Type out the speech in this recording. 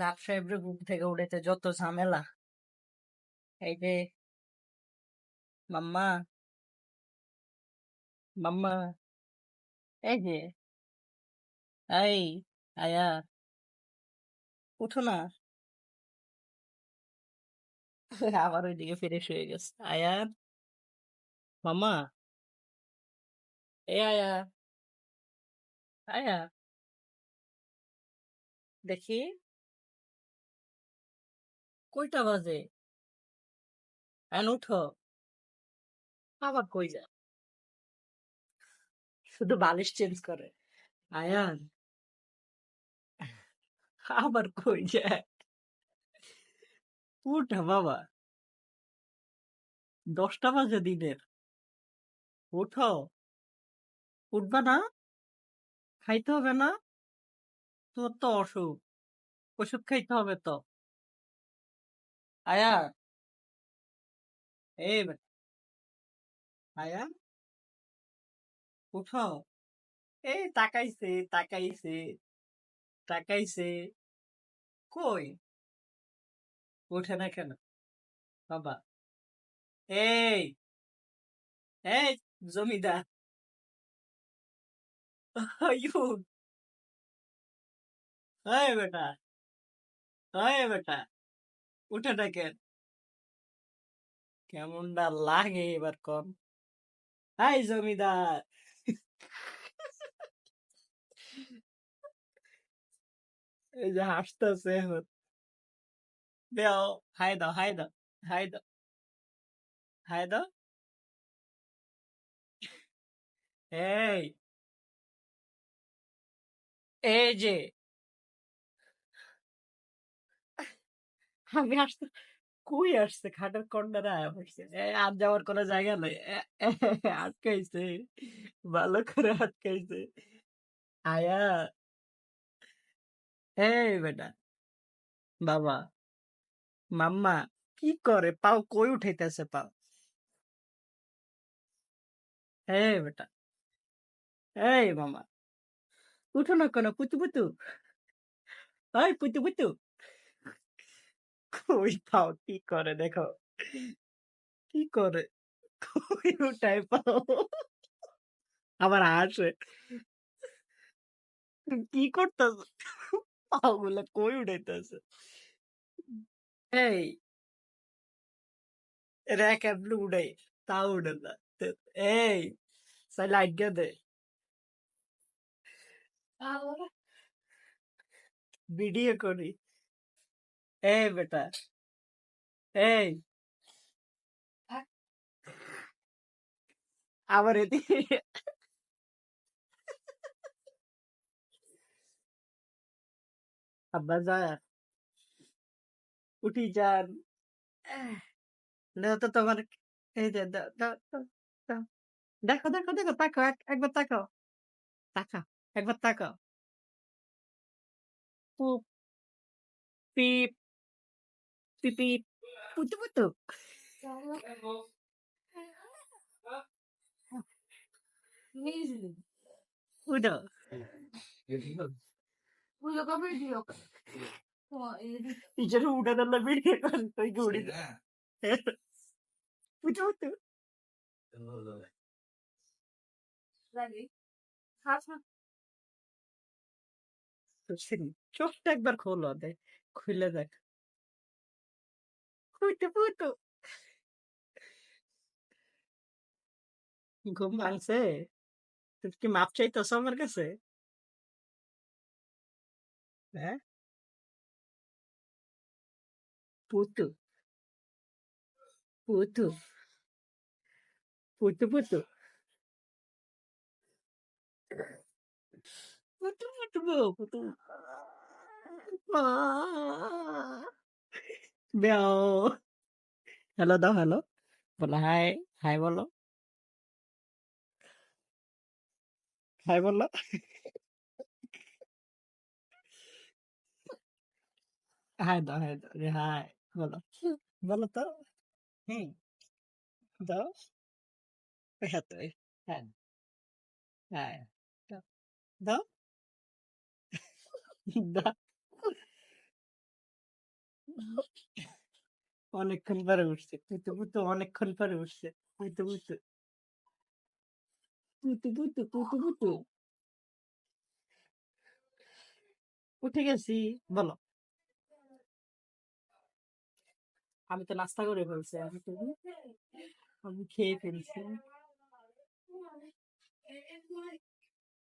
লাট সাহেবের ঘুম থেকে উঠেছে যত ঝামেলা। এই যে মাম্মা, মাম্মা, এই যে, এই আয়া, উঠো না। আবার ওইদিকে ফিরে শুয়ে গেছে। আয়ান, মাম্মা, এ আয়া, আয়া, দেখি কয়টা বাজে। আয়ান উঠো। আবার কই যায়, শুধু বালিশ চেঞ্জ করে। আয়ান আবার কই যায়। উঠা বাবা, 10টা বাজে দিনের। উঠো, উঠবা না? খাইতে হবে না? তোর তো অসুখ, ওষুধ খাইতে হবে তো। আয়ান, এই আয়ান উঠো। এই তাকাইছে, তাকাইছে, তাকাইছে, কই ওঠে না কেন বাবা? এই, এই জমিদার, আয়ুন, এই বেটা, এই বেটা, উঠে না কেন? কেমনটা লাগে এবার কম। এই জমিদার, এই যে হাসতেছে এখন। দেও, হাই দাও, হাই দাও, হাই দাও, হাই দাও। এই, এই যে আমি আসতে, কই আসছে খাটের কর্নারে আয়া পড়ছে। আর যাওয়ার কোনো জায়গা নাই। আটকাইছে, ভালো করে আটকাইছে। আয়া, এই বেটা, বাবা, মাম্মা, কি করে পাও কই উঠাইতেছে পাও? এই বেটা, এই মামা, উঠো না কেন পুতু পুতু? এই পুতু পুতু, কই পাও কি করে দেখো, কি করে, কই উঠাই পাও? আবার আসে, কি করতেছে, পাও গুলা কই উঠাইতেছে? এই র্যাক অ্যাবলু উড়াই, তাও উড়ে না। এই সাই লাইট গে দে, ভিডিও করি। এই বেটা, এই আবার এদিকে আব্বা যা, উঠি যান। দাও তো তোমার, এই যে দাও, দাও, দাও, দাও। দেখো দেখো দেখো, তাকাও একবার তাকাও, তাকাও, একবার তাকাও। পুপ, পিপ, পিপি, পুতু পুতু, উঠো। টিচার উঠে দিলে ভিডিও কল তুই উড়ি যা। পুতু পুতু, চোখটা একবার খোলো দে, খুলে দেখ। পুতু পুতু, ঘুম ভাঙছে? তুই কি মাপ চাইতেছ আমার কাছে? হ্যাঁ, পুতু, পুতু, পুতু পুতু, পুতু পুতু পুতু, মা, ব্যাও, হ্যালো দাও, হ্যালো বলো, হাই, হাই বলো, হাই বলো, হাই দাও রে, হাই বলো, বলো তো, হুম, দাও, হ্যাঁ তো, হ্যাঁ, হ্যাঁ, দাও, দাও, দাও, অনেকক্ষণ পরে উঠছে পুতু পুতু, অনেকক্ষণ পরে উঠছে পুতু পুতু পুতু পুতু পুতু পুতু। উঠে গেছি। বলো। আমি তো নাস্তা করে ফেলছি, আমি খেয়ে ফেলছি।